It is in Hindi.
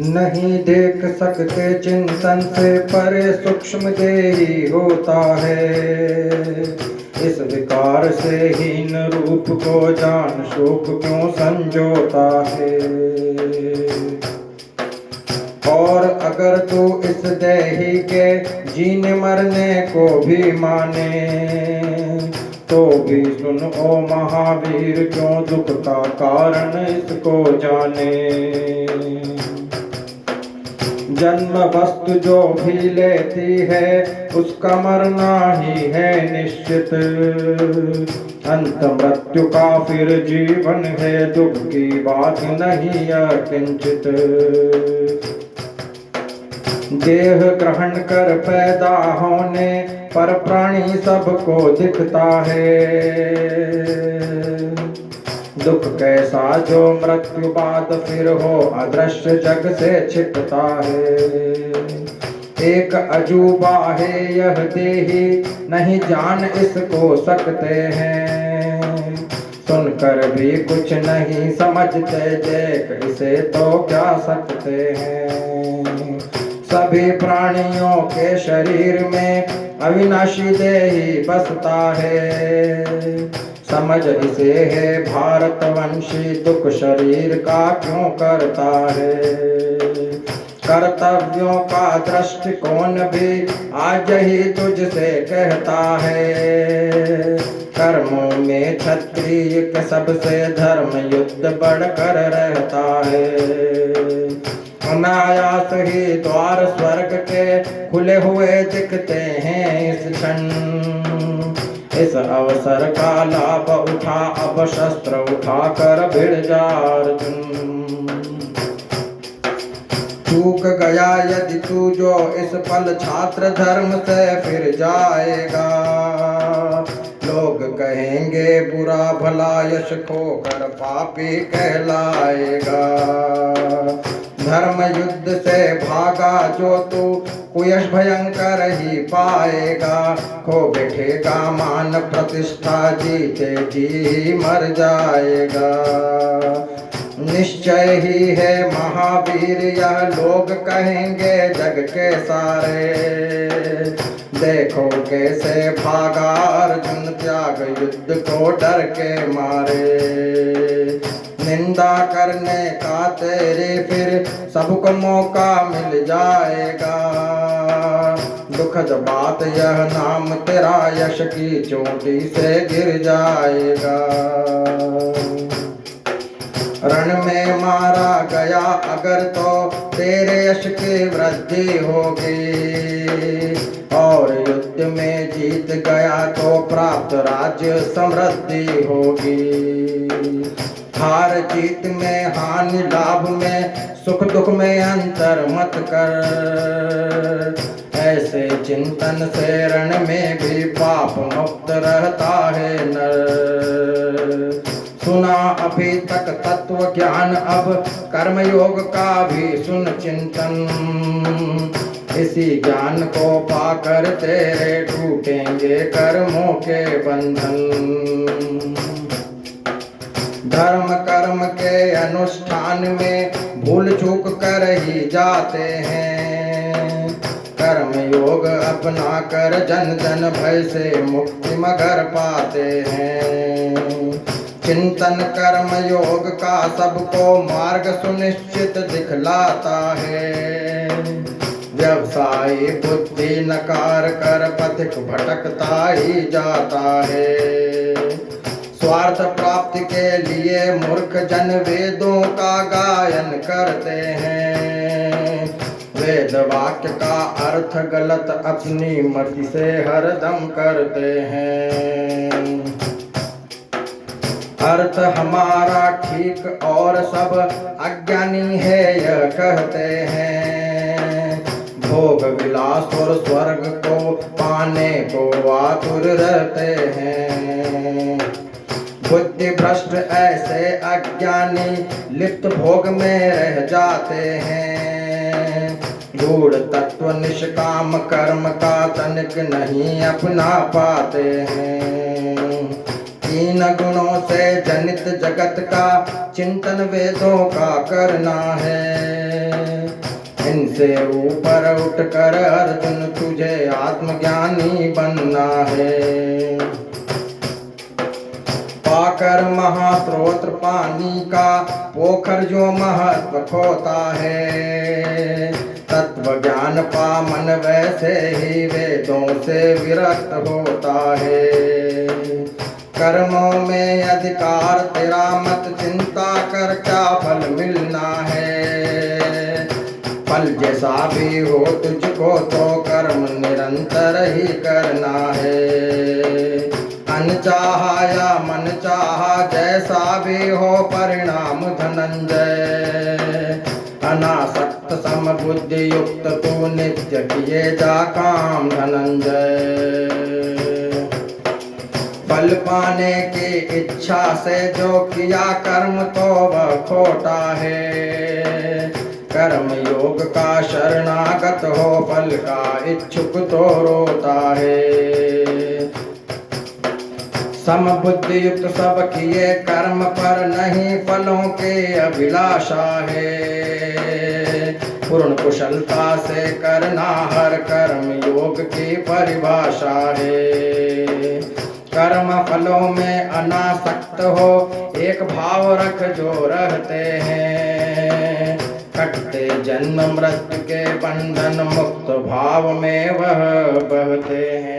नहीं देख सकते चिंतन से, परे सूक्ष्म देही होता है। इस विकार से हीन रूप को जान शोक क्यों संजोता है। और अगर तू इस देही के जीने मरने को भी माने, तो भी सुन ओ महावीर, क्यों दुख का कारण इसको जाने। जन्म वस्तु जो भी लेती है, उसका मरना ही है निश्चित। अंत मृत्यु का फिर जीवन है, दुख की बात नहीं किंचित। देह ग्रहण कर पैदा होने पर प्राणी सबको दिखता है। दुख कैसा जो मृत्यु बाद फिर हो, अदृश्य जग से छिपता है। एक अजूबा है यह देही, नहीं जान इसको सकते हैं। सुनकर भी कुछ नहीं समझते, देख इसे तो क्या सकते हैं। सभी प्राणियों के शरीर में अविनाशी देही बसता है। समझ इसे है भारतवंशी, दुख शरीर का क्यों करता है। कर्तव्यों का दृष्टिकोण भी आज ही तुझसे कहता है। कर्मों में क्षत्रिय के सबसे धर्म युद्ध बढ़कर रहता है। अनायास ही द्वार स्वर्ग के खुले हुए दिखते हैं इस क्षण। इस अवसर का लाभ उठा, अब शस्त्र उठा कर भिड़ जा अर्जुन। चूक गया यदि तू जो इस पल छात्र धर्म से फिर जाएगा। लोग कहेंगे बुरा भला, यश खोकर पापी कहलाएगा। धर्म युद्ध से भागा जो तू, कुयश भयंकर ही पाएगा। खो बैठेगा मान प्रतिष्ठा, जीते जी मर जाएगा। निश्चय ही है महावीर यह, लोग कहेंगे जग के सारे। देखो कैसे भागा अर्जुन, त्याग युद्ध को डर के मारे। निंदा करने का तेरे फिर सबको मौका मिल जाएगा। दुखद बात यह, नाम तेरा यश की चोटी से गिर जाएगा। रण में मारा गया अगर तो तेरे यश की वृद्धि होगी। और युद्ध में जीत गया तो प्राप्त राज्य समृद्धि होगी। हार जीत में हानि लाभ में, सुख दुख में अंतर मत कर। ऐसे चिंतन से रण में भी पाप मुक्त रहता है नर। सुना अभी तक तत्व ज्ञान, अब कर्म योग का भी सुन चिंतन। इसी ज्ञान को पाकर तेरे टूटेंगे कर्मों के बंधन। धर्म कर्म के अनुष्ठान में भूल चूक कर ही जाते हैं। कर्म योग अपना कर जन जन भय से मुक्ति मगर पाते हैं। चिंतन कर्म योग का सबको मार्ग सुनिश्चित दिखलाता है। व्यवसायी बुद्धि नकार कर पथिक भटकता ही जाता है। स्वार्थ प्राप्ति के लिए मूर्ख जन वेदों का गायन करते हैं। वेद वाक्य का अर्थ गलत अपनी मति से हरदम करते हैं। अर्थ हमारा ठीक और सब अज्ञानी है यह कहते हैं। भोग विलास और स्वर्ग को पाने को आतुर रहते हैं। बुद्धि भ्रष्ट ऐसे अज्ञानी लिप्त भोग में रह जाते हैं। गूढ़ तत्व निष्काम कर्म का तनिक नहीं अपना पाते हैं। तीन गुणों से जनित जगत का चिंतन वेदों का करना है। इनसे ऊपर उठकर अर्जुन तुझे आत्मज्ञानी बनना है। पाकर महास्रोत पानी का पोखर जो महत्व खोता है, तत्व ज्ञान पा मन वैसे ही वेदों से विरक्त होता है। कर्मों में अधिकार तेरा मत चिंता कर क्या फल मिलना है। फल जैसा भी हो तुझको तो कर्म निरंतर ही करना है। अनचाहा या मन चाहा जैसा भी हो परिणाम धनंजय। अनासक्त समबुद्धि युक्त तू नित्य किए जा काम धनंजय। फल पाने की इच्छा से जो किया कर्म तो वह खोटा है। कर्म योग का शरणागत हो फल का इच्छुक तो रोता है। समबुद्धि युक्त सब किए कर्म पर नहीं फलों के अभिलाषा है। पूर्ण कुशलता से करना हर कर्म योग की परिभाषा है। कर्म फलों में अनासक्त हो एक भाव रख जो रहते हैं। कटते जन्म मृत्यु के बंधन मुक्त भाव में वह बहते हैं।